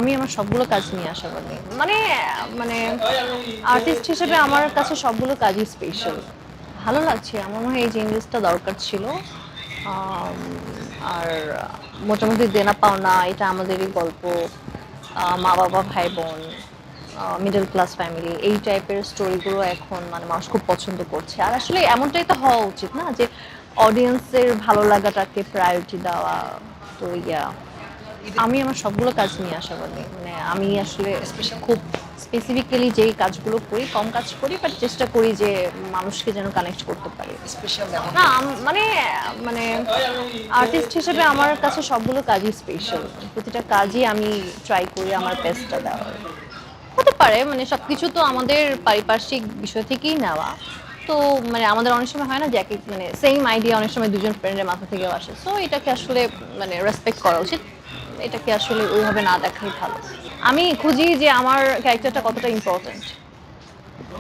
আমি আমার সবগুলো কাজ নিয়ে আশাবাদী। মানে মানে আর্টিস্ট হিসেবে আমার কাছে সবগুলো কাজই স্পেশাল। ভালো লাগছে। আমার মনে হয় এই জিনিসটা দরকার ছিল। আম আর মোটামুটি দেনা পাওনা এটা আমাদেরই গল্প। মা-বাবা, ভাই-বোন, মিডল ক্লাস ফ্যামিলি এই টাইপের স্টোরিগুলো এখন মানে মানুষ খুব পছন্দ করছে। আর আসলে এমনটাই তো হওয়া উচিত না যে অডিয়েন্সের ভালো লাগাটাকে প্রায়োরিটি দেওয়া। তো আমি আমার সবগুলো কাজ নিয়ে আশাবাদী। মানে আমি আসলে খুব স্পেসিফিক্যালি যেই কাজগুলো করি, কম কাজ করি বাট চেষ্টা করি যে মানুষকে যেন কানেক্ট করতে পারি। স্পেশাল এমন না কি? মানে মানে আর্টিস্ট হিসেবে আমার কাছে সবগুলো কাজই স্পেশাল। প্রতিটা কাজই আমি ট্রাই করি আমার বেস্টটা দেওয়ার। হতে পারে মানে সবকিছু তো আমাদের পারিপার্শ্বিক বিষয় থেকেই নেওয়া। তো মানে আমাদের অনেক সময় হয় না যে একেক মানে সেইম আইডিয়া অনেক সময় ২ জন ফ্রেন্ডের মাথা থেকেও আসে। সো এটাকে আসলে মানে রেসপেক্ট করা উচিত। এটাকে আসলে ওইভাবে না দেখাই ভালো। আমি খুঁজি যে আমার ক্যারেক্টারটা কতটা ইম্পোর্টেন্ট।